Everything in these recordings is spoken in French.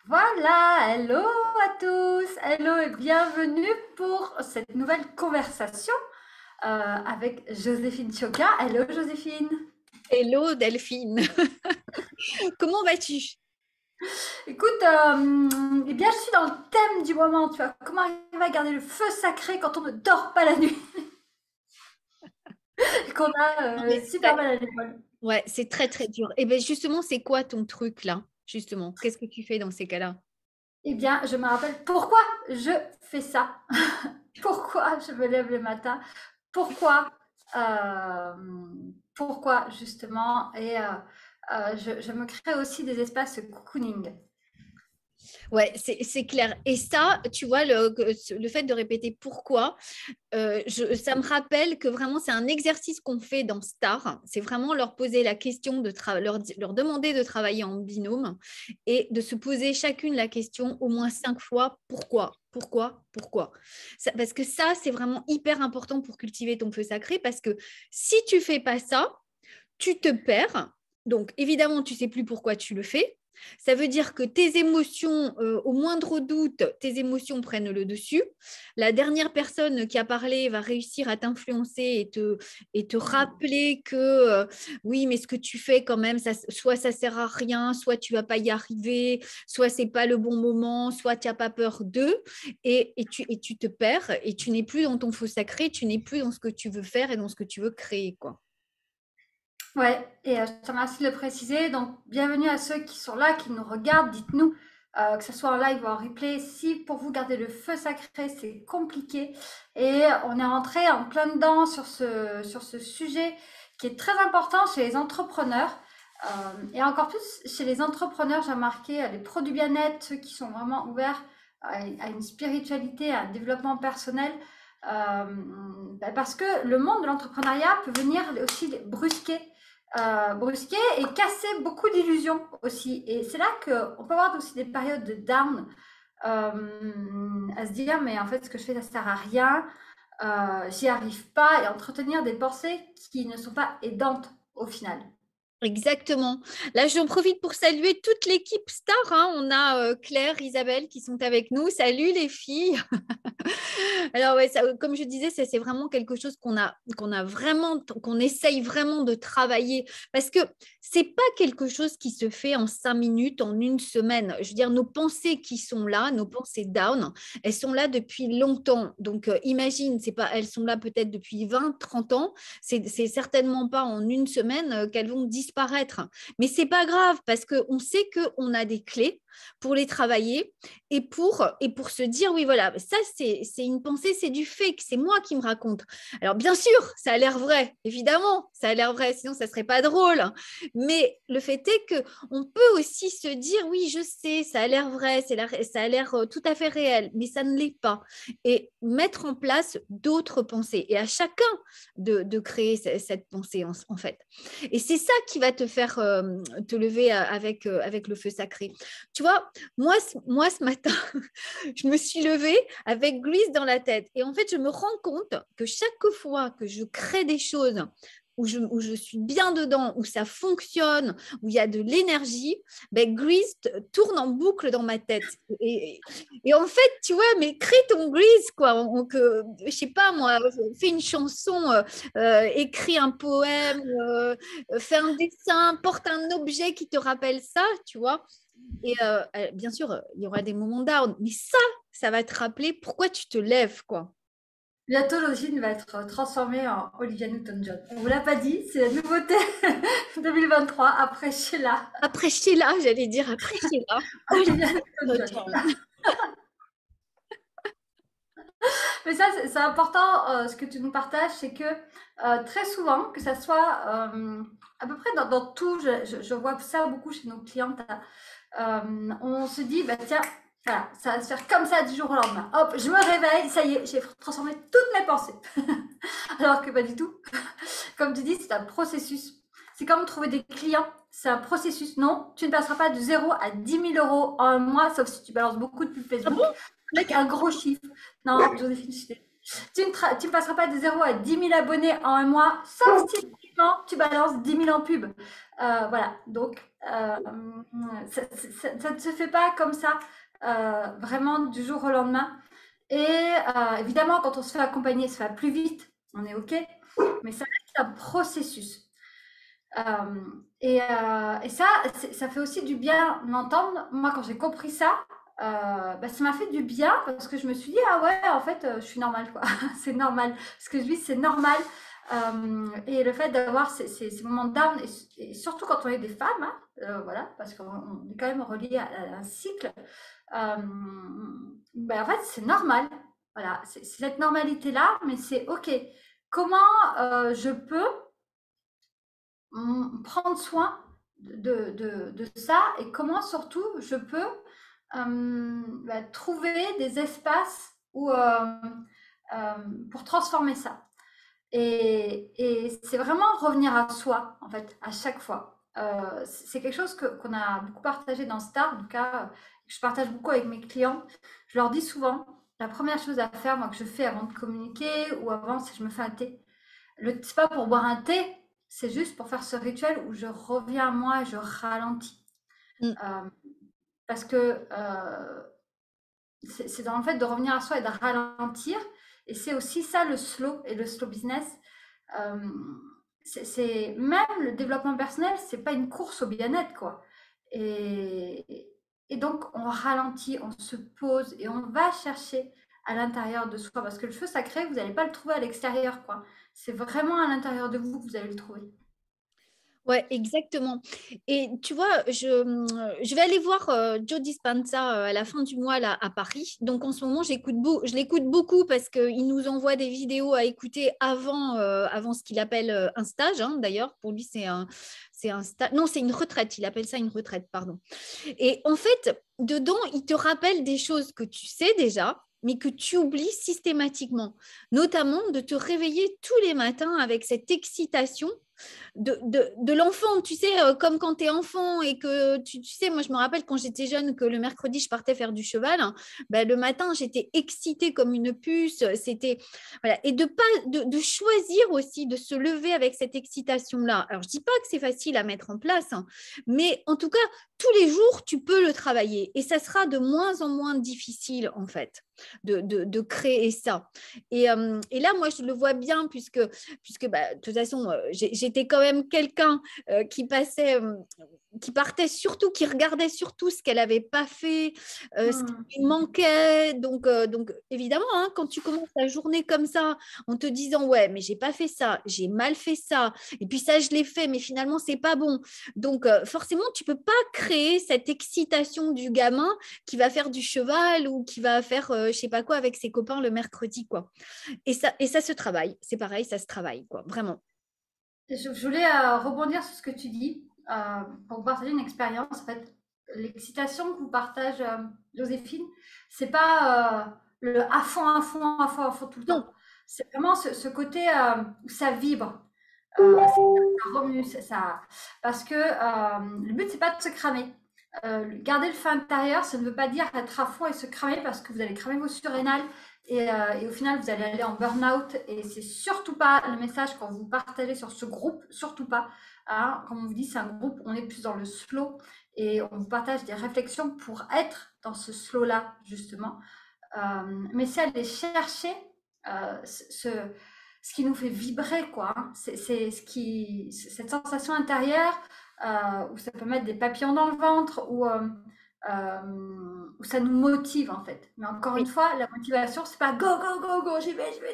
Voilà, hello à tous, hello et bienvenue pour cette nouvelle conversation avec Joséphine Choca. Hello Joséphine. Hello Delphine, comment vas-tu? Écoute, eh bien je suis dans le thème du moment, tu vois, comment arriver à garder le feu sacré quand on ne dort pas la nuit et qu'on a Non, mais super mal à l'épaule. ouais, c'est très très dur. Et bien justement, c'est quoi ton truc là? Justement, qu'est-ce que tu fais dans ces cas-là? Eh bien, je me rappelle pourquoi je fais ça, pourquoi je me lève le matin, pourquoi, euh, pourquoi justement, et je me crée aussi des espaces cocooning. Ouais, c'est clair. Et ça, tu vois, le fait de répéter pourquoi, ça me rappelle que vraiment, c'est un exercice qu'on fait dans Star. C'est vraiment leur poser la question, leur demander de travailler en binôme et de se poser chacune la question au moins 5 fois, pourquoi? Pourquoi? Pourquoi? Parce que ça, c'est vraiment hyper important pour cultiver ton feu sacré parce que si tu fais pas ça, tu te perds. Donc, évidemment, tu sais plus pourquoi tu le fais. Ça veut dire que tes émotions, au moindre doute, tes émotions prennent le dessus. La dernière personne qui a parlé va réussir à t'influencer et te rappeler que oui, mais ce que tu fais quand même, soit ça sert à rien, soit tu vas pas y arriver, soit c'est pas le bon moment, soit tu n'as pas peur d'eux, et tu te perds et tu n'es plus dans ton faux sacré, tu n'es plus dans ce que tu veux faire et dans ce que tu veux créer, quoi. Ouais, et je te remercie de le préciser. Donc, bienvenue à ceux qui sont là, qui nous regardent. Dites-nous, que ce soit en live ou en replay, si pour vous garder le feu sacré, c'est compliqué. Et on est rentré en plein dedans sur ce sujet qui est très important chez les entrepreneurs. Et encore plus chez les entrepreneurs, j'ai remarqué les pros du bien-être, ceux qui sont vraiment ouverts à une spiritualité, à un développement personnel. Parce que le monde de l'entrepreneuriat peut venir aussi brusquer brusquer et casser beaucoup d'illusions aussi. Et c'est là qu'on peut avoir aussi des périodes de down, à se dire, mais en fait, ce que je fais, ça sert à rien, j'y arrive pas, et entretenir des pensées qui ne sont pas aidantes au final. Exactement. Là, j'en profite pour saluer toute l'équipe Star, hein. On a Claire, Isabelle qui sont avec nous. Salut les filles. Alors ouais, comme je disais, c'est vraiment quelque chose qu'on a vraiment, qu'on essaye vraiment de travailler parce que c'est pas quelque chose qui se fait en 5 minutes, en une semaine. Je veux dire, nos pensées qui sont là, nos pensées down, elles sont là depuis longtemps. Donc imagine, c'est pas, elles sont là peut-être depuis 20, 30 ans. C'est certainement pas en une semaine qu'elles vont disparaître. Mais c'est pas grave parce qu'on sait qu'on a des clés pour les travailler et pour se dire, oui, voilà, ça, c'est une pensée, c'est du fake, c'est moi qui me raconte. Alors, bien sûr, ça a l'air vrai, évidemment, ça a l'air vrai, sinon ça serait pas drôle. Mais le fait est que on peut aussi se dire, oui, je sais, ça a l'air vrai, ça a l'air tout à fait réel, mais ça ne l'est pas. Et mettre en place d'autres pensées. Et à chacun de créer cette pensée, en fait. Et c'est ça qui va te faire te lever avec le feu sacré. Tu vois, moi, ce matin, je me suis levée avec Grease dans la tête. Et en fait, je me rends compte que chaque fois que je crée des choses où je suis bien dedans, où ça fonctionne, où il y a de l'énergie, ben, Grease tourne en boucle dans ma tête. Et en fait, tu vois, mais crée ton Grease, quoi. Je sais pas, moi, fais une chanson, écris un poème, fais un dessin, porte un objet qui te rappelle ça, tu vois. Et bien sûr, il y aura des moments down, mais ça va te rappeler pourquoi tu te lèves, quoi. Bientôt, Joséphine va être transformée en Olivia Newton-John. On vous l'a pas dit, c'est la nouveauté 2023 après Sheila. Après Sheila, j'allais dire après Sheila, Olivia Olivia Newton-John. Newton-John. Mais ça, c'est important, ce que tu nous partages, c'est que très souvent, que ça soit à peu près dans tout, je vois ça beaucoup chez nos clientes, on se dit, bah tiens, voilà, ça va se faire comme ça du jour au lendemain. Hop, je me réveille, ça y est, j'ai transformé toutes mes pensées. Alors que pas du tout. Comme tu dis, c'est un processus. C'est comme trouver des clients, c'est un processus. Non, tu ne passeras pas de 0 à 10 000 € en un mois, sauf si tu balances beaucoup de pubs Ah Facebook bon? avec un gros chiffre. Non, Joséphine, tu ne passeras pas de 0 à 10 000 abonnés en un mois, sauf si tu paiement, tu balances 10 000 en pub. Voilà, donc ça ne se fait pas comme ça, vraiment du jour au lendemain. Et évidemment, quand on se fait accompagner, ça va plus vite, on est OK, mais ça reste un processus. Et ça fait aussi du bien d'entendre. Moi, quand j'ai compris ça, ça m'a fait du bien parce que je me suis dit, ah ouais, en fait, je suis normale, quoi. C'est normal. Ce que je vis, c'est normal. Et le fait d'avoir ces moments de down, et surtout quand on est des femmes, hein, voilà, parce qu'on est quand même relié à un cycle, en fait, c'est normal. Voilà, c'est cette normalité-là, mais c'est OK. Comment je peux prendre soin de ça et comment surtout je peux trouver des espaces pour transformer ça. Et c'est vraiment revenir à soi, en fait, à chaque fois. C'est quelque chose qu'on a beaucoup partagé dans Star, en tout cas, je partage beaucoup avec mes clients. Je leur dis souvent, la première chose à faire, moi, que je fais avant de communiquer ou avant, si je me fais un thé. C'est pas pour boire un thé, c'est juste pour faire ce rituel où je reviens à moi et je ralentis. Parce que c'est dans le fait de revenir à soi et de ralentir. Et c'est aussi ça le slow et le slow business. C'est même le développement personnel, c'est pas une course au bien-être, quoi. Et donc on ralentit, on se pose et on va chercher à l'intérieur de soi, parce que le feu sacré, vous n'allez pas le trouver à l'extérieur, quoi. C'est vraiment à l'intérieur de vous que vous allez le trouver. Ouais, exactement. Et tu vois, je vais aller voir Joe Dispenza à la fin du mois là, à Paris. Donc en ce moment, je l'écoute beaucoup parce qu'il nous envoie des vidéos à écouter avant ce qu'il appelle un stage. Hein, d'ailleurs, pour lui, c'est un stage. Non, c'est une retraite. Il appelle ça une retraite, pardon. Et en fait, dedans, il te rappelle des choses que tu sais déjà, mais que tu oublies systématiquement. Notamment de te réveiller tous les matins avec cette excitation de l'enfant, tu sais, comme quand tu es enfant et que tu sais, moi je me rappelle quand j'étais jeune que le mercredi je partais faire du cheval, hein, ben, le matin j'étais excitée comme une puce, c'était voilà, et de choisir aussi de se lever avec cette excitation là. Alors je dis pas que c'est facile à mettre en place, hein, mais en tout cas tous les jours tu peux le travailler et ça sera de moins en moins difficile en fait de créer ça. Et là moi je le vois bien puisque de toute façon j'étais quand même quelqu'un qui partait surtout, qui regardait surtout ce qu'elle n'avait pas fait, ce qui lui manquait. Donc évidemment, hein, quand tu commences ta journée comme ça, en te disant ouais, mais j'ai pas fait ça, j'ai mal fait ça, et puis ça je l'ai fait, mais finalement c'est pas bon. Donc forcément, tu peux pas créer cette excitation du gamin qui va faire du cheval ou qui va faire je sais pas quoi avec ses copains le mercredi, quoi. Et ça se travaille. C'est pareil, ça se travaille, quoi. Vraiment. Je voulais rebondir sur ce que tu dis pour vous partager une expérience. En fait, l'excitation que vous partage Joséphine, c'est pas le à fond, à fond, à fond, à fond tout le temps. C'est vraiment ce côté où ça vibre, ça remue, ça. Parce que le but c'est pas de se cramer. Garder le feu intérieur, ça ne veut pas dire être à fond et se cramer parce que vous allez cramer vos surrénales et au final, vous allez aller en burn-out et c'est surtout pas le message quand vous partagez sur ce groupe, surtout pas. Hein. Comme on vous dit, c'est un groupe, on est plus dans le slow et on vous partage des réflexions pour être dans ce slow-là, justement. Mais c'est aller chercher ce qui nous fait vibrer, quoi. Hein. C'est cette sensation intérieure où ça peut mettre des papillons dans le ventre, où ça nous motive en fait. Mais encore une fois, la motivation, c'est pas go, go, go, go, j'y vais, ouais,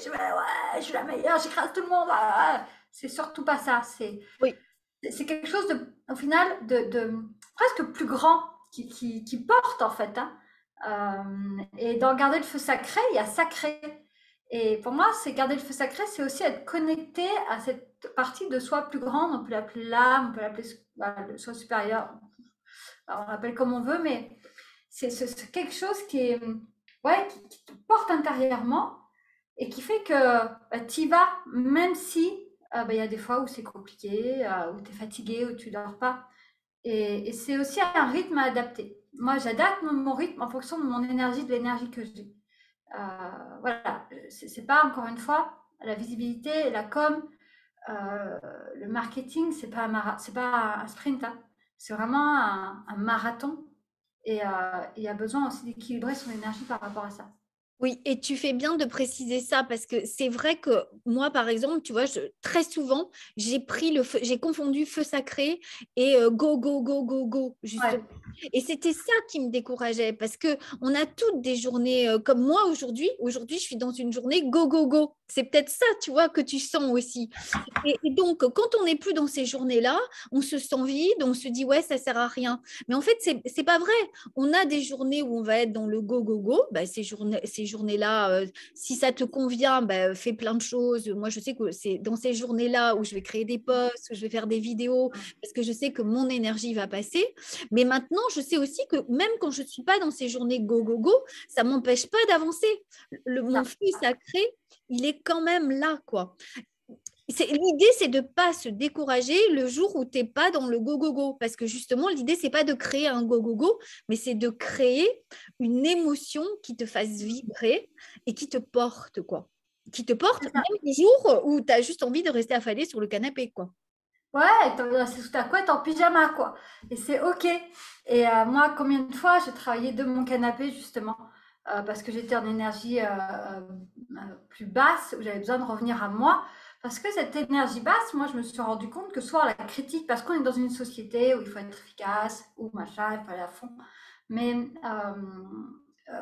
je suis la meilleure, j'écrase tout le monde. Ouais. C'est surtout pas ça. C'est quelque chose au final de presque plus grand qui porte en fait. Hein. Et dans garder le feu sacré, il y a sacré. Et pour moi, c'est garder le feu sacré, c'est aussi être connecté à cette partie de soi plus grande. On peut l'appeler l'âme, on peut l'appeler le soi supérieur. Alors, on l'appelle comme on veut, mais c'est quelque chose qui te porte intérieurement et qui fait que tu y vas, même si il y a des fois où c'est compliqué, où tu es fatigué, où tu dors pas. Et c'est aussi un rythme à adapter. Moi, j'adapte mon rythme en fonction de mon énergie, de l'énergie que j'ai. Voilà, c'est pas encore une fois la visibilité, la com. Le marketing, c'est pas un sprint, hein. C'est vraiment un marathon. Et il y a besoin aussi d'équilibrer son énergie par rapport à ça. Oui, et tu fais bien de préciser ça parce que c'est vrai que moi, par exemple, tu vois, très souvent, j'ai confondu feu sacré et go, go, go, go, go, Ouais, justement. Et c'était ça qui me décourageait parce que on a toutes des journées comme moi aujourd'hui. Aujourd'hui, je suis dans une journée go, go, go. C'est peut-être ça, tu vois, que tu sens aussi. Et donc, quand on n'est plus dans ces journées-là, on se sent vide, on se dit, ouais, ça sert à rien. Mais en fait, c'est pas vrai. On a des journées où on va être dans le go, go, go. Bah, ces journées-là, si ça te convient, bah, fais plein de choses. Moi, je sais que c'est dans ces journées-là où je vais créer des posts, où je vais faire des vidéos, parce que je sais que mon énergie va passer. Mais maintenant, je sais aussi que même quand je ne suis pas dans ces journées go, go, go, ça ne m'empêche pas d'avancer. Mon ça. feu sacré, il est quand même là, quoi. L'idée, c'est de ne pas se décourager le jour où tu n'es pas dans le go-go-go. Parce que justement, l'idée, c'est pas de créer un go-go-go, mais c'est de créer une émotion qui te fasse vibrer et qui te porte, quoi. Qui te porte C'est ça. même les jours où tu as juste envie de rester affalé sur le canapé, quoi. Ouais, t'as envie de rester sous ta couette en pyjama, quoi. Et c'est OK. Et moi, combien de fois j'ai travaillé de mon canapé, justement, parce que j'étais en énergie plus basse, où j'avais besoin de revenir à moi. Parce que cette énergie basse, moi, je me suis rendu compte que soit la critique, parce qu'on est dans une société où il faut être efficace, ou machin, il faut aller à fond. Mais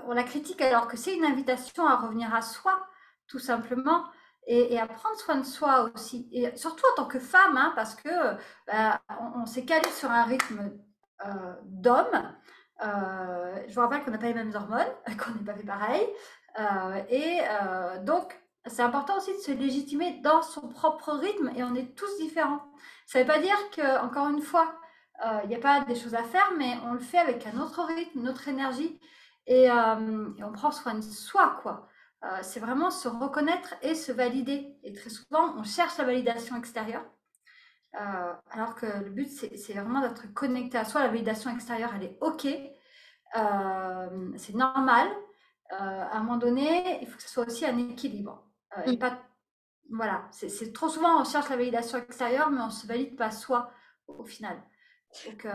on la critique alors que c'est une invitation à revenir à soi, tout simplement. Et à prendre soin de soi aussi. Et surtout en tant que femme, hein, parce que bah, on s'est calé sur un rythme d'homme. Je vous rappelle qu'on n'a pas les mêmes hormones, qu'on n'est pas fait pareil. Donc, c'est important aussi de se légitimer dans son propre rythme et on est tous différents. Ça ne veut pas dire que, encore une fois, il n'y a pas des choses à faire, mais on le fait avec un autre rythme, une autre énergie et on prend soin de soi, quoi. C'est vraiment se reconnaître et se valider. Et très souvent, on cherche la validation extérieure, alors que le but, c'est vraiment d'être connecté à soi. La validation extérieure, elle est OK, c'est normal. À un moment donné, il faut que ce soit aussi un équilibre. Et Mm. pas, voilà, c'est trop souvent, on cherche la validation extérieure, mais on ne se valide pas soi au final. Donc,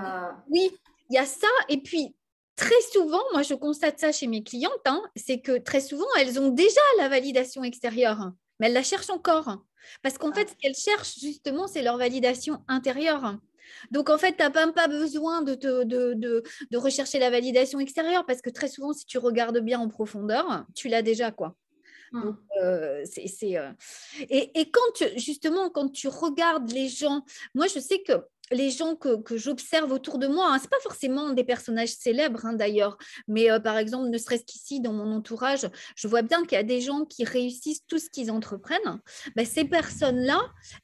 Oui, il y a ça. Et puis, très souvent, moi, je constate ça chez mes clientes, hein, c'est que très souvent, elles ont déjà la validation extérieure, hein, mais elles la cherchent encore, hein. Parce qu'en fait, ce qu'elles cherchent, justement, c'est leur validation intérieure, hein. Donc, en fait, tu n'as même pas besoin de rechercher la validation extérieure, parce que très souvent, si tu regardes bien en profondeur, tu l'as déjà, quoi. Donc, et justement, quand tu regardes les gens, moi, je sais que les gens que j'observe autour de moi, hein, ce n'est pas forcément des personnages célèbres, hein, d'ailleurs, mais par exemple, ne serait-ce qu'ici, dans mon entourage, je vois bien qu'il y a des gens qui réussissent tout ce qu'ils entreprennent. Ben, ces personnes-là,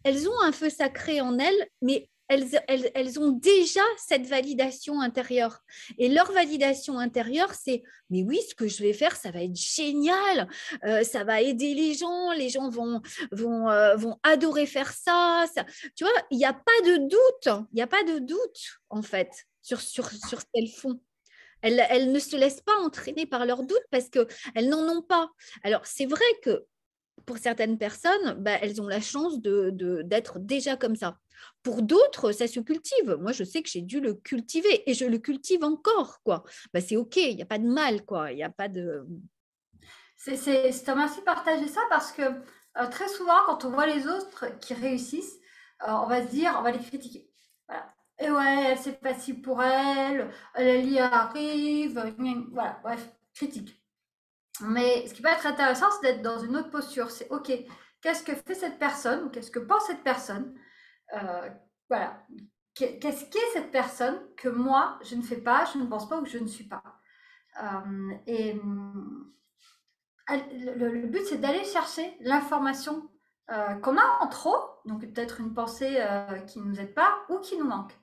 elles ont un feu sacré en elles, mais elles ont déjà cette validation intérieure. Et leur validation intérieure, c'est, mais oui, ce que je vais faire, ça va être génial, ça va aider les gens vont adorer faire ça, ça. Tu vois, il n'y a pas de doute, il n'y a pas de doute en fait sur ce qu'elles font. Elles ne se laissent pas entraîner par leurs doutes parce qu'elles n'en ont pas. Alors, c'est vrai que pour certaines personnes, bah, elles ont la chance d'être déjà comme ça. Pour d'autres, ça se cultive. Moi, je sais que j'ai dû le cultiver et je le cultive encore, quoi. Bah, c'est OK, il n'y a pas de mal, quoi. Il n'y a pas de... Je te remercie de partager ça parce que très souvent, quand on voit les autres qui réussissent, on va se dire, on va les critiquer. Voilà. Et ouais, c'est facile pour elle, elle y arrive, voilà, bref, critique. Mais ce qui peut être intéressant, c'est d'être dans une autre posture. C'est OK, qu'est-ce que fait cette personne ou qu'est-ce que pense cette personne? Euh, voilà. Qu'est-ce qu'est cette personne que moi, je ne fais pas, je ne pense pas ou que je ne suis pas? Et le but, c'est d'aller chercher l'information qu'on a en trop, donc peut-être une pensée qui ne nous aide pas ou qui nous manque.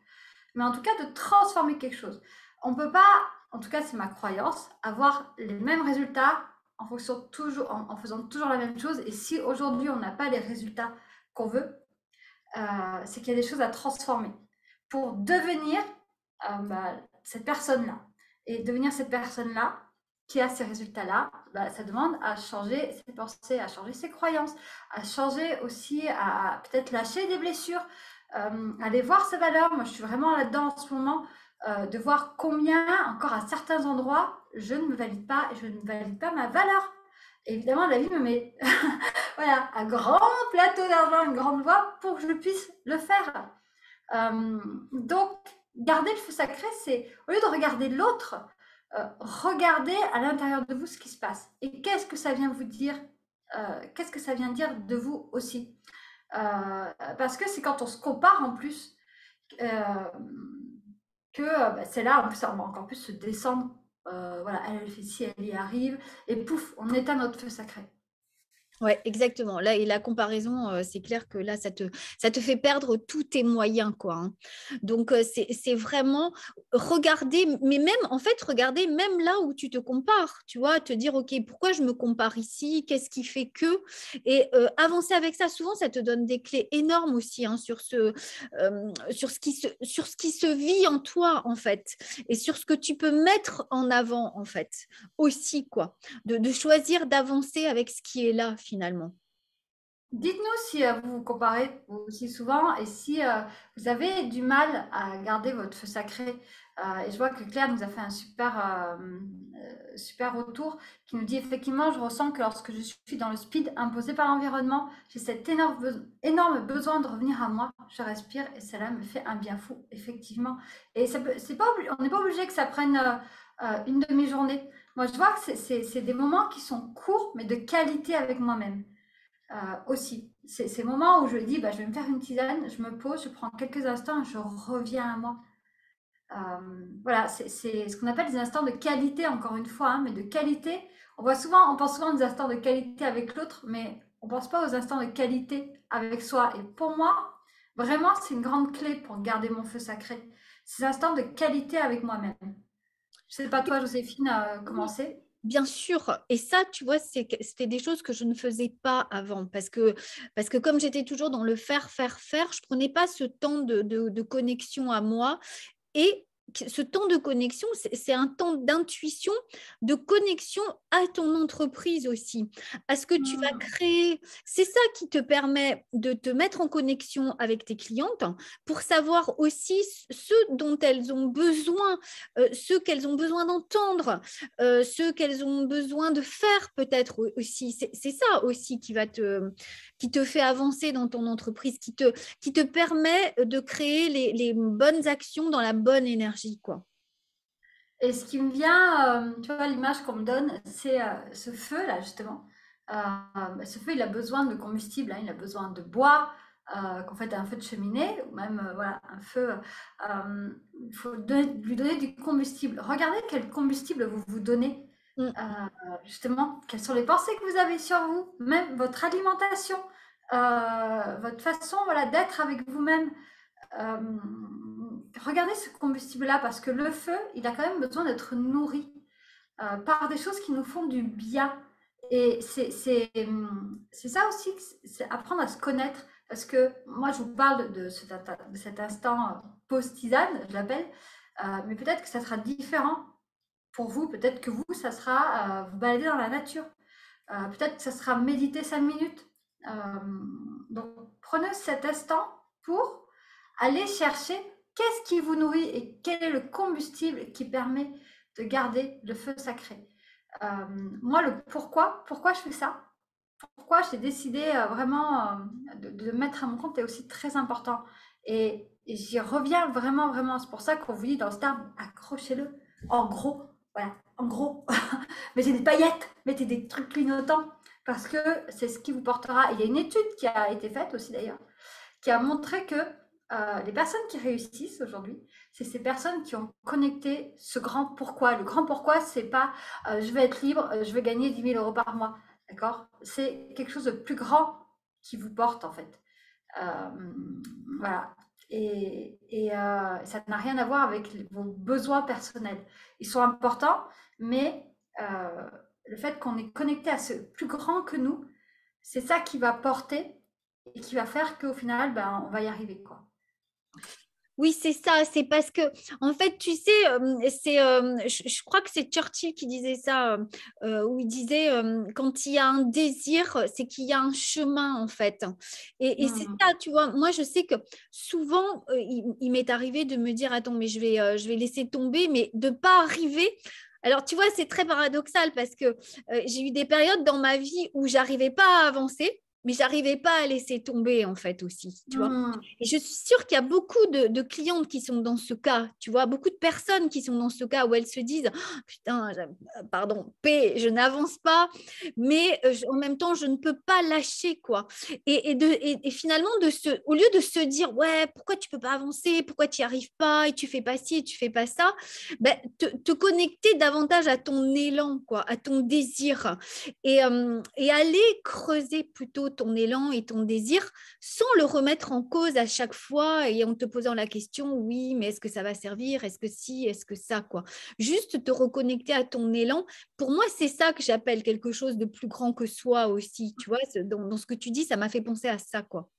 Mais en tout cas, de transformer quelque chose. On ne peut pas, en tout cas, c'est ma croyance, avoir les mêmes résultats en, fonction toujours, en faisant toujours la même chose. Et si aujourd'hui, on n'a pas les résultats qu'on veut, c'est qu'il y a des choses à transformer pour devenir cette personne-là. Et devenir cette personne-là, qui a ces résultats-là, bah, ça demande à changer ses pensées, à changer ses croyances, à changer aussi, à peut-être lâcher des blessures, aller voir ses valeurs. Moi, je suis vraiment là-dedans en ce moment, de voir combien, encore à certains endroits, je ne me valide pas et je ne valide pas ma valeur. Et évidemment, la vie me met voilà, un grand plateau d'argent, une grande voie pour que je puisse le faire. Donc, garder le feu sacré, c'est au lieu de regarder l'autre, regardez à l'intérieur de vous ce qui se passe. Et qu'est-ce que ça vient vous dire qu'est-ce que ça vient dire de vous aussi parce que c'est quand on se compare en plus que bah, c'est là, en plus, on va encore plus se descendre. Voilà, elle fait ci, elle y arrive, et pouf, on éteint notre feu sacré. Ouais, exactement. Là, et la comparaison, c'est clair que là, ça te fait perdre tous tes moyens, quoi, hein. Donc, c'est vraiment regarder, mais même, en fait, regarder même là où tu te compares, tu vois, te dire, OK, pourquoi je me compare ici? Qu'est-ce qui fait que? Et avancer avec ça, souvent, ça te donne des clés énormes aussi, hein, sur ce qui se vit en toi, en fait, et sur ce que tu peux mettre en avant, en fait, aussi, quoi, de choisir d'avancer avec ce qui est là, finalement. Dites-nous si vous vous comparez aussi souvent et si vous avez du mal à garder votre feu sacré. Et je vois que Claire nous a fait un super retour qui nous dit effectivement, je ressens que lorsque je suis dans le speed imposé par l'environnement, j'ai cet énorme besoin de revenir à moi. Je respire et cela me fait un bien fou, effectivement. Et c'est pas, on n'est pas obligé que ça prenne une demi-journée. Moi, je vois que c'est des moments qui sont courts, mais de qualité avec moi-même. Aussi. C'est ces moments où je dis, bah, je vais me faire une tisane, je me pose, je prends quelques instants et je reviens à moi. Voilà, c'est ce qu'on appelle des instants de qualité, encore une fois, hein, mais de qualité. On pense souvent des instants de qualité avec l'autre, mais on pense pas aux instants de qualité avec soi. Et pour moi, vraiment, c'est une grande clé pour garder mon feu sacré. Ces instants de qualité avec moi-même. Je sais pas toi, Joséphine, comment c'est? Bien sûr, et ça, tu vois, c'était des choses que je ne faisais pas avant parce que comme j'étais toujours dans le faire, faire, faire, je prenais pas ce temps de connexion à moi. Et ce temps de connexion, c'est un temps d'intuition, de connexion à ton entreprise aussi, à ce que tu vas Hmm. créer. C'est ça qui te permet de te mettre en connexion avec tes clientes pour savoir aussi ce dont elles ont besoin, ce qu'elles ont besoin d'entendre, ce qu'elles ont besoin de faire peut-être aussi. C'est ça aussi qui te fait avancer dans ton entreprise, qui te permet de créer les bonnes actions dans la bonne énergie, quoi. Et ce qui me vient, tu vois, l'image qu'on me donne, c'est ce feu-là, justement. Ce feu, il a besoin de combustible, hein, il a besoin de bois, qu'en fait, un feu de cheminée, ou même voilà, un feu. Il faut lui donner du combustible. Regardez quel combustible vous vous donnez, Mm. euh, justement. Quelles sont les pensées que vous avez sur vous, même votre alimentation, votre façon voilà, d'être avec vous-même. Euh, Regardez ce combustible-là parce que le feu, il a quand même besoin d'être nourri par des choses qui nous font du bien. Et c'est ça aussi, c'est apprendre à se connaître. Parce que moi, je vous parle de cet instant post-tisane, je l'appelle, mais peut-être que ça sera différent pour vous. Peut-être que vous, ça sera vous balader dans la nature. Peut-être que ça sera méditer 5 minutes. Euh, donc, prenez cet instant pour aller chercher qu'est-ce qui vous nourrit et quel est le combustible qui permet de garder le feu sacré. Moi, le pourquoi je fais ça, pourquoi j'ai décidé vraiment de mettre à mon compte est aussi très important. Et j'y reviens vraiment, vraiment. C'est pour ça qu'on vous dit dans le star, accrochez-le. En gros, voilà, en gros, mettez des paillettes, mettez des trucs clignotants, parce que c'est ce qui vous portera. Et il y a une étude qui a été faite aussi d'ailleurs, qui a montré que les personnes qui réussissent aujourd'hui, c'est ces personnes qui ont connecté ce grand pourquoi. Le grand pourquoi, c'est pas je vais être libre, je vais gagner 10 000 euros par mois. D'accord. C'est quelque chose de plus grand qui vous porte en fait. Euh, voilà. Ça n'a rien à voir avec vos besoins personnels. Ils sont importants, mais le fait qu'on est connecté à ce plus grand que nous, c'est ça qui va porter et qui va faire qu'au final, ben, on va y arriver, quoi. Oui, c'est ça. C'est parce que, en fait, tu sais, je crois que c'est Churchill qui disait ça, où il disait, quand il y a un désir, c'est qu'il y a un chemin, en fait. Et c'est Hmm. ça, tu vois. Moi, je sais que souvent, il m'est arrivé de me dire, attends, mais je vais laisser tomber, mais de pas arriver. Alors, tu vois, c'est très paradoxal parce que j'ai eu des périodes dans ma vie où j'arrivais pas à avancer, mais j'arrivais pas à laisser tomber, en fait, aussi, tu vois. Hmm. Et je suis sûre qu'il y a beaucoup de clientes qui sont dans ce cas, tu vois, beaucoup de personnes qui sont dans ce cas où elles se disent, oh, putain, pardon, je n'avance pas, mais en même temps, je ne peux pas lâcher, quoi. Et finalement, au lieu de se dire, ouais, pourquoi tu peux pas avancer, pourquoi tu n'y arrives pas, et tu fais pas ci, et tu fais pas ça, ben, te connecter davantage à ton élan, quoi, à ton désir, et aller creuser plutôt ton élan et ton désir sans le remettre en cause à chaque fois et en te posant la question, oui, mais est-ce que ça va servir? Est-ce que si? Est-ce que ça, quoi? Juste te reconnecter à ton élan. Pour moi, c'est ça que j'appelle quelque chose de plus grand que soi aussi. Tu vois, dans ce que tu dis, ça m'a fait penser à ça, quoi.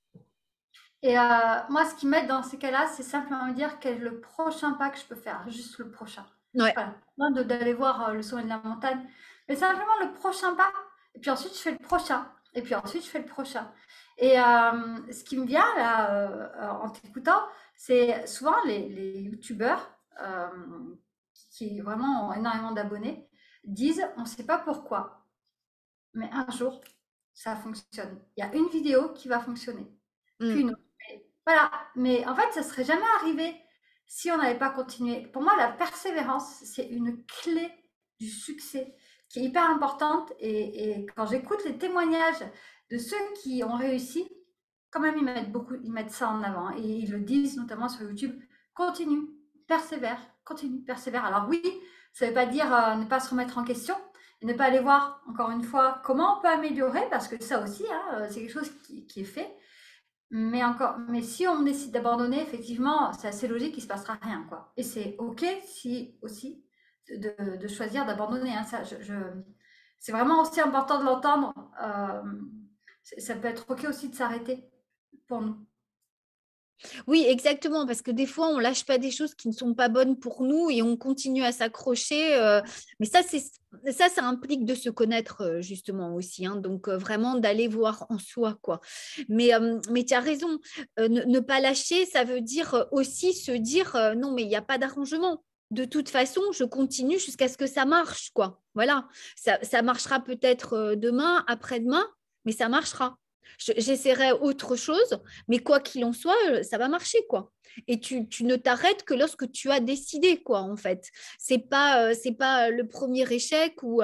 Et moi, ce qui m'aide dans ces cas-là, c'est simplement me dire quel est le prochain pas que je peux faire, juste le prochain. Ouais. Voilà, loin d'aller voir le sommet de la montagne, mais simplement le prochain pas. Et puis ensuite, je fais le prochain. Et puis ensuite, je fais le prochain. Et ce qui me vient là, en t'écoutant, c'est souvent les youtubeurs qui vraiment ont énormément d'abonnés disent on ne sait pas pourquoi, mais un jour, ça fonctionne. Il y a une vidéo qui va fonctionner, puis Mm. une autre. Voilà, mais en fait, ça serait jamais arrivé si on n'avait pas continué. Pour moi, la persévérance, c'est une clé du succès qui est hyper importante. Et quand j'écoute les témoignages de ceux qui ont réussi, quand même, ils mettent ça en avant. Et ils le disent notamment sur YouTube. Continue, persévère, continue, persévère. Alors oui, ça ne veut pas dire ne pas se remettre en question et ne pas aller voir, encore une fois, comment on peut améliorer, parce que ça aussi, hein, c'est quelque chose qui est fait. Mais si on décide d'abandonner, effectivement, c'est assez logique qu'il ne se passera rien, quoi. Et c'est OK si aussi de choisir d'abandonner, hein. C'est vraiment aussi important de l'entendre. Ça peut être OK aussi de s'arrêter pour nous. Oui, exactement, parce que des fois, on lâche pas des choses qui ne sont pas bonnes pour nous et on continue à s'accrocher. Mais ça implique de se connaître justement aussi, hein, donc vraiment d'aller voir en soi, quoi. Mais tu as raison, ne pas lâcher, ça veut dire aussi se dire non, mais il n'y a pas d'arrangement. De toute façon, je continue jusqu'à ce que ça marche, quoi. Voilà, ça marchera peut-être demain, après-demain, mais ça marchera. J'essaierai autre chose, mais quoi qu'il en soit, ça va marcher, quoi. Et tu ne t'arrêtes que lorsque tu as décidé, quoi, en fait. C'est pas le premier échec ou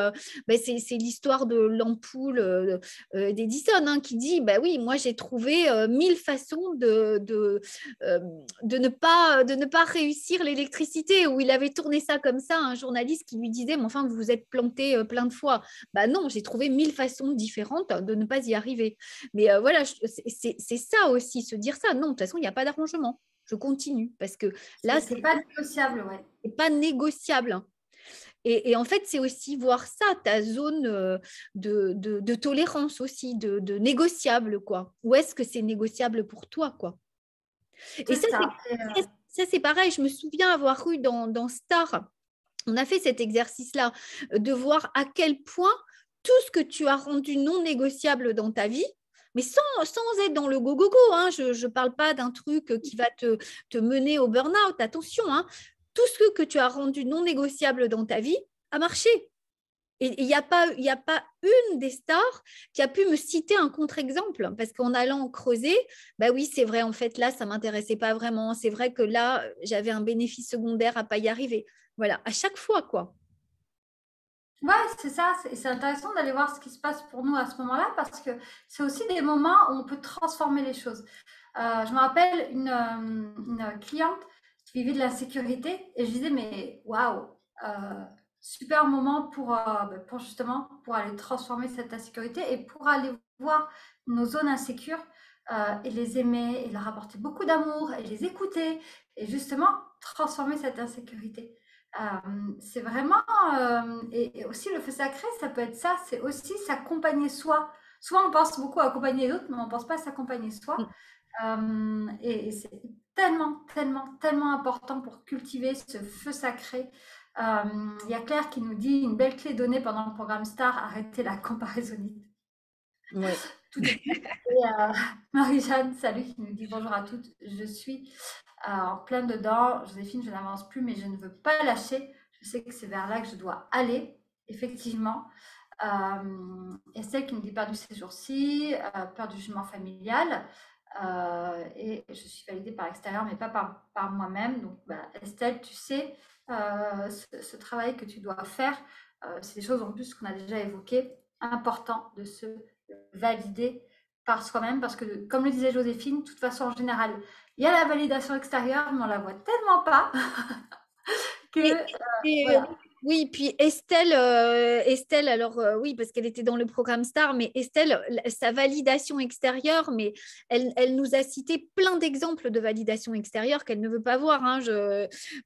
ben, c'est l'histoire de l'ampoule d'Edison, hein, qui dit, bah oui, moi j'ai trouvé 1000 façons de ne pas réussir l'électricité, où il avait tourné ça comme ça, un journaliste qui lui disait, mais enfin, vous vous êtes planté plein de fois. Bah non, j'ai trouvé 1000 façons différentes de ne pas y arriver. Mais voilà, c'est ça aussi, se dire ça. Non, de toute façon, il n'y a pas d'arrangement. Je continue parce que là, C'est pas négociable, ouais. c'est pas négociable, hein. Et en fait, c'est aussi voir ça, ta zone de tolérance aussi, de négociable, quoi. Où est-ce que c'est négociable pour toi, quoi. Et C'est ça. ça, c'est pareil. Je me souviens avoir eu dans Star, on a fait cet exercice-là, de voir à quel point tout ce que tu as rendu non négociable dans ta vie, mais sans être dans le go-go-go, hein, je ne parle pas d'un truc qui va te mener au burn-out, attention, hein, tout ce que tu as rendu non négociable dans ta vie a marché. Et il y a pas une des stars qui a pu me citer un contre-exemple, parce qu'en allant creuser, bah oui, c'est vrai, en fait, là, ça ne m'intéressait pas vraiment. C'est vrai que là, j'avais un bénéfice secondaire à ne pas y arriver. Voilà, à chaque fois, quoi. Ouais, c'est ça. C'est intéressant d'aller voir ce qui se passe pour nous à ce moment-là parce que c'est aussi des moments où on peut transformer les choses. Je me rappelle une cliente qui vivait de l'insécurité et je disais, mais waouh, super moment pour justement pour aller transformer cette insécurité et pour aller voir nos zones insécures et les aimer et leur apporter beaucoup d'amour et les écouter et justement transformer cette insécurité. C'est vraiment, et aussi le feu sacré, ça peut être ça, c'est aussi s'accompagner soi. Souvent, on pense beaucoup à accompagner les autres, mais on ne pense pas à s'accompagner soi. Et c'est tellement, tellement, tellement important pour cultiver ce feu sacré. Il y a Claire qui nous dit une belle clé donnée pendant le programme Star, arrêter la comparaisonnite. Oui. Tout est dit. Et Marie-Jeanne, salut, qui nous dit bonjour à toutes. Je suis en plein dedans. Joséphine, je n'avance plus, mais je ne veux pas lâcher. Je sais que c'est vers là que je dois aller, effectivement. Estelle qui nous dit perdu ces jours-ci, peur du jugement familial. Et je suis validée par l'extérieur, mais pas par moi-même. Donc, Estelle, tu sais, ce travail que tu dois faire, c'est des choses en plus qu'on a déjà évoquées, important de se valider par soi-même, parce que, comme le disait Joséphine, de toute façon, en général, il y a la validation extérieure, mais on la voit tellement pas Et, que, et, voilà. oui, puis Estelle, Estelle, alors oui, parce qu'elle était dans le programme Star, mais Estelle, sa validation extérieure, mais elle nous a cité plein d'exemples de validation extérieure qu'elle ne veut pas voir. Hein,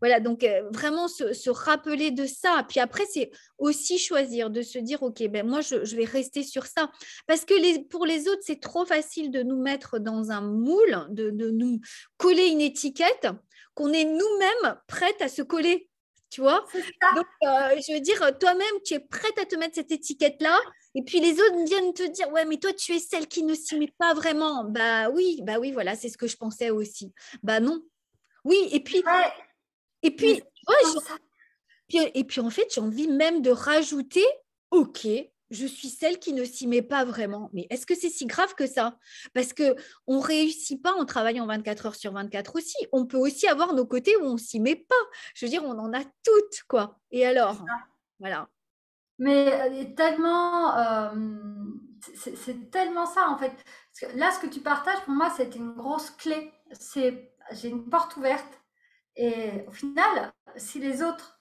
voilà, donc vraiment se rappeler de ça. Puis après, c'est aussi choisir de se dire, OK, ben moi, je vais rester sur ça. Parce que pour les autres, c'est trop facile de nous mettre dans un moule, de nous coller une étiquette qu'on est nous-mêmes prêtes à se coller. Tu vois? C'est ça. Donc, je veux dire, toi-même, tu es prête à te mettre cette étiquette-là, et puis les autres viennent te dire, ouais, mais toi, tu es celle qui ne s'y met pas vraiment. Bah oui, voilà, c'est ce que je pensais aussi. Bah non. Oui, Ouais, et mais puis, c'est ouais, tellement ça. et puis en fait, j'ai envie même de rajouter, ok, je suis celle qui ne s'y met pas vraiment. Mais est-ce que c'est si grave que ça? Parce que on réussit pas en travaillant 24 heures sur 24 aussi. On peut aussi avoir nos côtés où on s'y met pas. Je veux dire, on en a toutes, quoi. Et C'est alors? ça. Voilà. Mais tellement, c'est tellement ça en fait. Parce que là, ce que tu partages, pour moi, c'était une grosse clé. J'ai une porte ouverte. Et au final, si les autres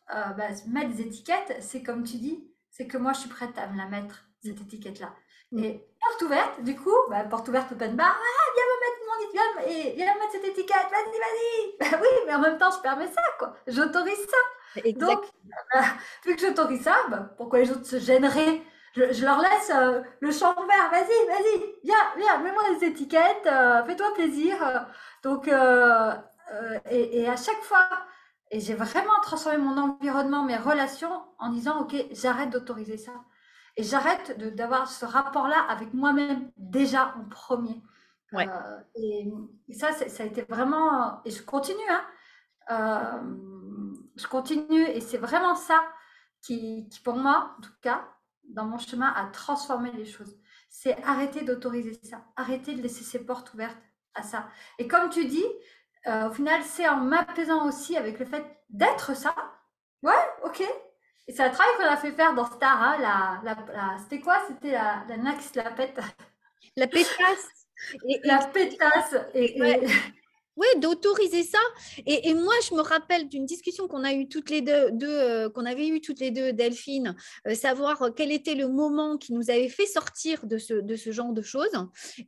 mettent des étiquettes, c'est comme tu dis, c'est que moi, je suis prête à me la mettre, Mm, cette étiquette-là. mm. Et porte ouverte, du coup, porte ouverte open bar, ah, viens me mettre viens me mettre cette étiquette, vas-y, vas-y. Bah oui, mais en même temps, je permets ça, quoi. J'autorise ça. Donc, Exact. euh, vu que j'autorise ça, pourquoi les autres se gêneraient? Je leur laisse le champ ouvert. Vas-y, vas-y, viens, mets-moi des étiquettes, fais-toi plaisir. Et à chaque fois, et j'ai vraiment transformé mon environnement, mes relations, en disant, OK, j'arrête d'autoriser ça. Et j'arrête d'avoir ce rapport-là avec moi-même déjà en premier. Ouais. Et ça, ça a été vraiment... Et je continue, hein. Je continue et c'est vraiment ça qui, pour moi, en tout cas, dans mon chemin, a transformé les choses. C'est arrêter d'autoriser ça, arrêter de laisser ses portes ouvertes à ça. Et comme tu dis, au final, c'est en m'apaisant aussi avec le fait d'être ça. Ouais, ok. Et c'est un travail qu'on a fait faire dans Star. Hein, c'était quoi? C'était la Nax, la pète, La pétasse. Et, la pétasse. ouais, ouais, d'autoriser ça. Et moi, je me rappelle d'une discussion qu'on a eu toutes les qu'on avait eu toutes les deux, Delphine, savoir quel était le moment qui nous avait fait sortir de ce genre de choses.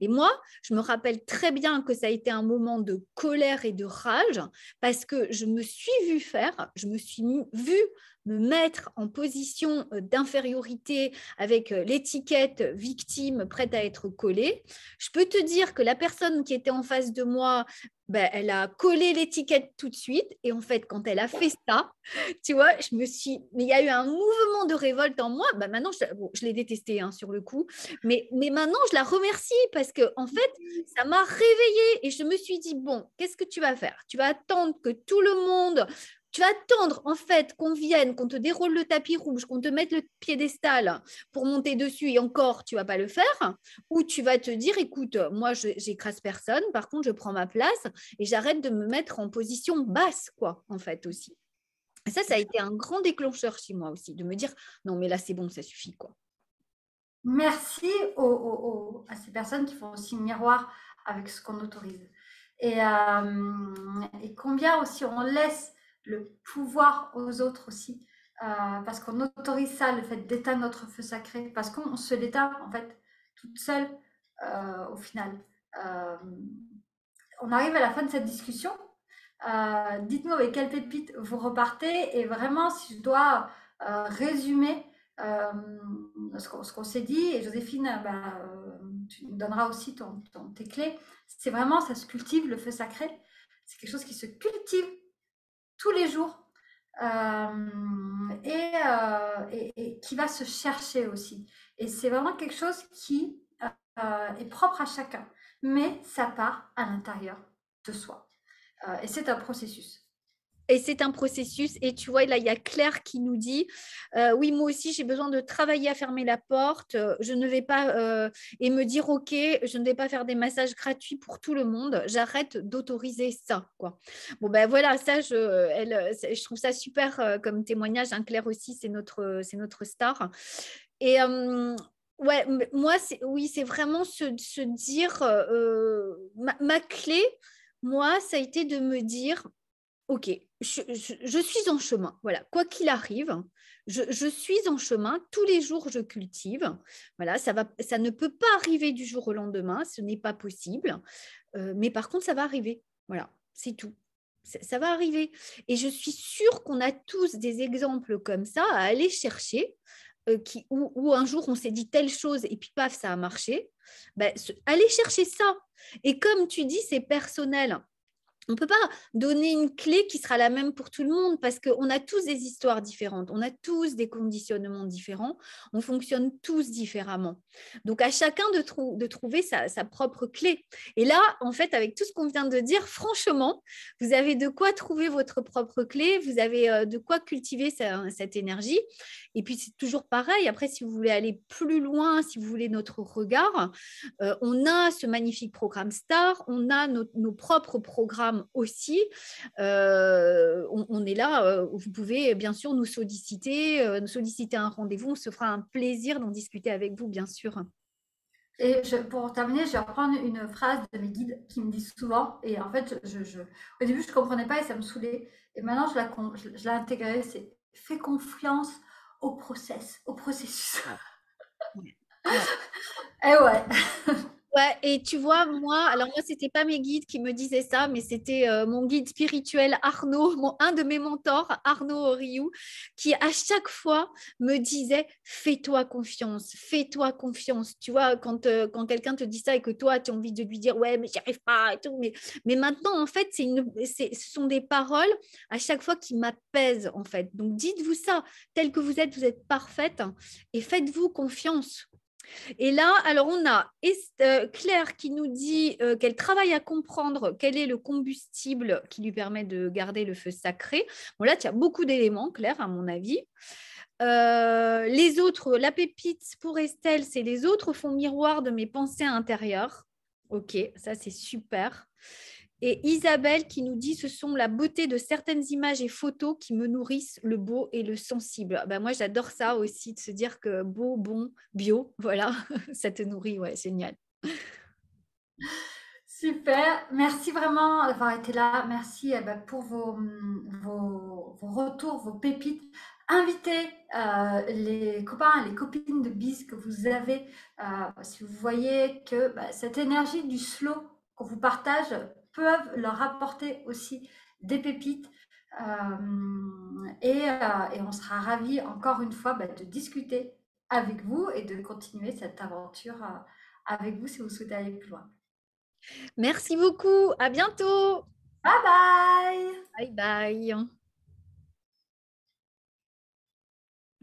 Et moi, je me rappelle très bien que ça a été un moment de colère et de rage parce que je me suis vue faire, je me suis vue me mettre en position d'infériorité avec l'étiquette victime prête à être collée. Je peux te dire que la personne qui était en face de moi, ben, elle a collé l'étiquette tout de suite. Et en fait, quand elle a fait ça, tu vois, mais il y a eu un mouvement de révolte en moi. Ben, maintenant, bon, je l'ai détesté hein, sur le coup. Mais maintenant, je la remercie parce que, en fait, ça m'a réveillée. Et je me suis dit, bon, qu'est-ce que tu vas faire? Tu vas attendre que tout le monde. Tu vas attendre, en fait, qu'on vienne, qu'on te déroule le tapis rouge, qu'on te mette le piédestal pour monter dessus. Et encore, tu vas pas le faire. Ou tu vas te dire, écoute, moi, j'écrase personne. Par contre, je prends ma place et j'arrête de me mettre en position basse, quoi, en fait, aussi. Et ça a été un grand déclencheur chez moi aussi, de me dire, non, mais là, c'est bon, ça suffit, quoi. Merci à ces personnes qui font aussi miroir avec ce qu'on autorise. Et combien aussi on laisse le pouvoir aux autres aussi, parce qu'on autorise ça, le fait d'éteindre notre feu sacré, parce qu'on se l'éteint en fait toute seule au final. Euh, on arrive à la fin de cette discussion. Dites-nous avec quelle pépite vous repartez et vraiment si je dois résumer ce qu'on s'est dit et Joséphine, tu nous donneras aussi tes clés. C'est vraiment ça se cultive le feu sacré. C'est quelque chose qui se cultive tous les jours et qui va se chercher aussi. Et c'est vraiment quelque chose qui est propre à chacun, mais ça part à l'intérieur de soi. Et c'est un processus. Et c'est un processus. Et tu vois, là, il y a Claire qui nous dit, oui, moi aussi, j'ai besoin de travailler à fermer la porte. Je ne vais pas, et me dire, OK, je ne vais pas faire des massages gratuits pour tout le monde. J'arrête d'autoriser ça, quoi. Bon, ben voilà, ça, je trouve ça super comme témoignage. Hein. Claire aussi, c'est notre star. Et ouais, moi, oui, c'est vraiment se dire, ma clé, moi, ça a été de me dire, OK, je suis en chemin. Voilà, quoi qu'il arrive, je suis en chemin. Tous les jours, je cultive. Voilà, ça ne peut pas arriver du jour au lendemain. Ce n'est pas possible. Mais par contre, ça va arriver. Voilà, c'est tout. Ça va arriver. Et je suis sûre qu'on a tous des exemples comme ça à aller chercher, où un jour on s'est dit telle chose et puis paf, ça a marché. Ben, allez chercher ça. Et comme tu dis, c'est personnel. On ne peut pas donner une clé qui sera la même pour tout le monde parce qu'on a tous des histoires différentes, on a tous des conditionnements différents, on fonctionne tous différemment. Donc, à chacun de trouver sa propre clé. Et là, en fait, avec tout ce qu'on vient de dire, franchement, vous avez de quoi trouver votre propre clé, vous avez de quoi cultiver cette énergie. Et puis, c'est toujours pareil. Après, si vous voulez aller plus loin, si vous voulez notre regard, on a ce magnifique programme Star, on a nos propres programmes aussi. On est là, vous pouvez bien sûr nous solliciter un rendez-vous. On se fera un plaisir d'en discuter avec vous, bien sûr. Et pour terminer, je vais reprendre une phrase de mes guides qui me disent souvent, et en fait, au début, je ne comprenais pas et ça me saoulait. Et maintenant, je l'ai intégré, c'est fais confiance au processus. Ouais. Ouais. Et ouais. Ouais, et tu vois, alors moi, c'était pas mes guides qui me disaient ça, mais c'était mon guide spirituel Arnaud, un de mes mentors, Arnaud Rioux, qui à chaque fois me disait fais-toi confiance, fais-toi confiance. Tu vois, quand quelqu'un te dit ça et que toi, tu as envie de lui dire ouais, mais j'y arrive pas et tout. Mais maintenant, en fait, ce sont des paroles à chaque fois qui m'apaisent, en fait. Donc, dites-vous ça, tel que vous êtes parfaite et faites-vous confiance. Et là, alors on a Claire qui nous dit qu'elle travaille à comprendre quel est le combustible qui lui permet de garder le feu sacré. Bon, là, tu as beaucoup d'éléments, Claire, à mon avis. Les autres, la pépite pour Estelle, c'est les autres font miroir de mes pensées intérieures. Ok, ça c'est super. Et Isabelle qui nous dit ce sont la beauté de certaines images et photos qui me nourrissent le beau et le sensible. Ben moi, j'adore ça aussi, de se dire que beau, bon, bio, voilà, ça te nourrit, ouais, génial. Super, merci vraiment d'avoir été là. Merci pour vos retours, vos pépites. Invitez les copains et les copines de Biz que vous avez. Si vous voyez que cette énergie du slow qu'on vous partage peuvent leur apporter aussi des pépites. Et on sera ravis encore une fois de discuter avec vous et de continuer cette aventure avec vous si vous souhaitez aller plus loin. Merci beaucoup, à bientôt. Bye bye! Bye bye.